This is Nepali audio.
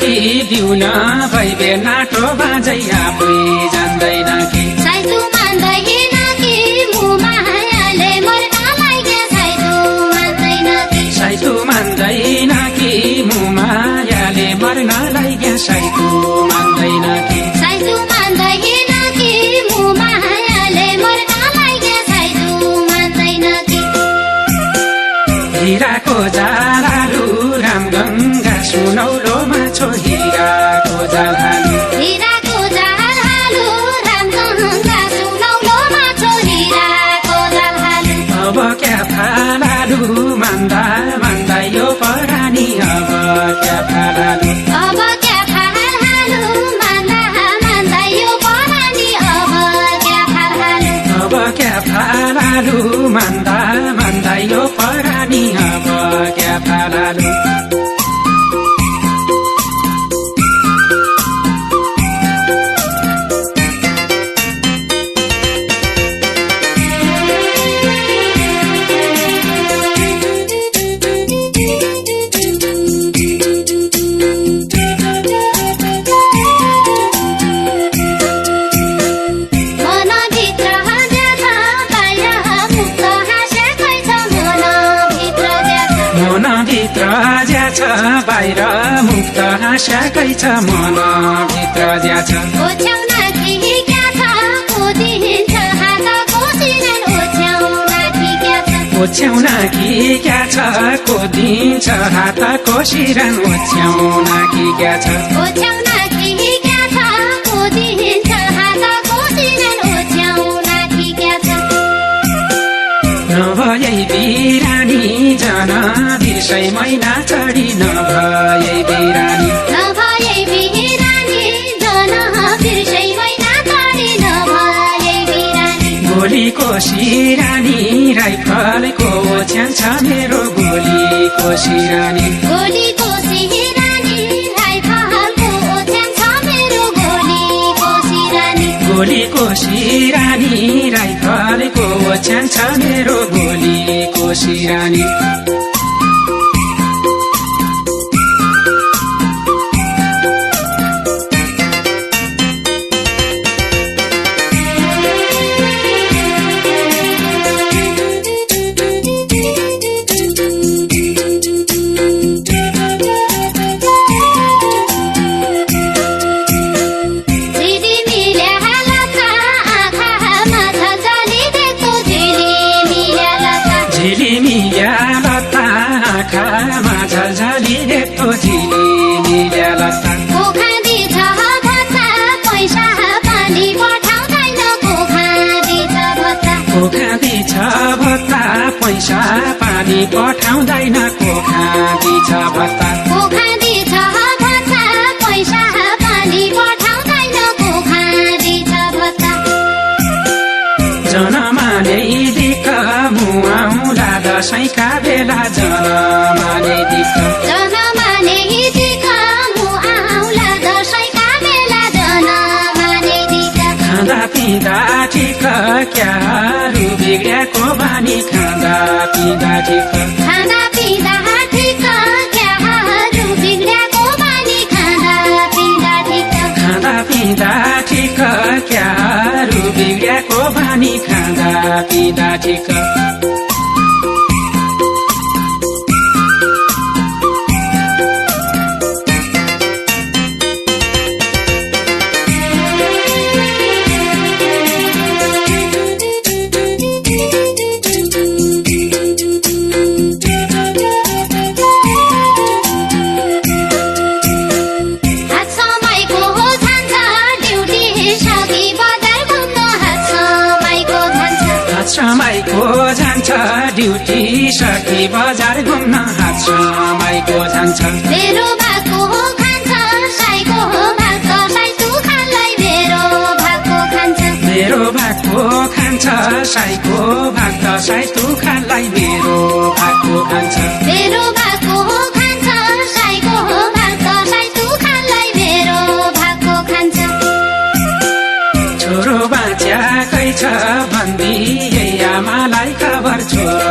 राखी दिउन भइबे नाटो बाजै आफै जान्दैन कि साइतु मान्दैन कि मुमायाले मर्नलाई के साइतु मान्दैन कि साइतु मान्दैन कि मुमायाले मर्नलाई के साइतु मान्दैन कि साइतु मान्दैन कि मुमायाले मर्नलाई के साइतु मान्दैन कि हिराको जालालु रामगङ्गा सुनौलोमा छो हिराको जालालु हिराको जालहालु रामगङ्गा सुनौलोमा छो हिराको जालहालु अब क्या फालालु मान्दा मान्दा यो परानी अब क्या फालालु अब क्या फालहालु मान्दा मान्दा यो परानी अब क्या फालहालु अब क्या फालालु मान्दा मान्दा यो परानी अब क्या फालालु बाहिर मुक्त हाँस्याकै छ मनभित्र ज्या छ ओछ्याउना कि क्या छ कोदिन्छ हातको सिरन ओछ्याउना कि क्या छ ओछ्याउना कि क्या छ कोदिन्छ हातको सिरन ओछ्याउना कि क्या छ ओछ्याउना कि क्या छ कोदिन्छ हातको सिरन ओछ्याउना कि क्या छ नभए बिरानी जन बिर्सै मैना चढी नभए बिरानी नभए बिरानी जन बिर्सै मैना चढी नभए बिरानी गोलीको सिरानी राइफलको ओछ्यान छ मेरो गोलीको सिरानी गोलीको सिरानी राइफलको ओछ्यान छ मेरो गोलीको सिरानी गोलीको सिरानी राइफलको ओछ्यान छ मेरो गोलीको सिरानी पैसा पानी पठाउँदैन कोखादी छ भत्ता कोखादी छ भत्ता पैसा पानी पठाउँदैन कोखादी छ भत्ता जनमाले दिक्क मुआउला दशैँका बेला जनमाले दिक्क जनमाले दिक्क मुआउला दशैँका बेला जनमाले दिक्क खाँदा पिँदा ठिक क्याहरू बिग्रिएको बानी खाँदा पिँदा ठिक खाँदा पिँदा ठिक क्याहरू बिग्रिएको बानी खाँदा पिँदा ठिक खाँदा पिँदा ठिक क्याहरू बिग्रिएको बानी खाँदा पिँदा ठिक समाइको जान्छ ड्युटी सकी बजार घुम्न हात समाइको जान्छ मेरो भागको खान्छ साइको भाग साइतु खानलाई मेरो भागको खान्छ मेरो भागको खान्छ साइको भाग साइतु खानलाई मेरो भागको खान्छ मेरो भागको खान्छ साइको भाग साइतु खानलाई मेरो भागको खान्छ छोरो बाच्याकै छ भन्दी आमालाई खबर छोरो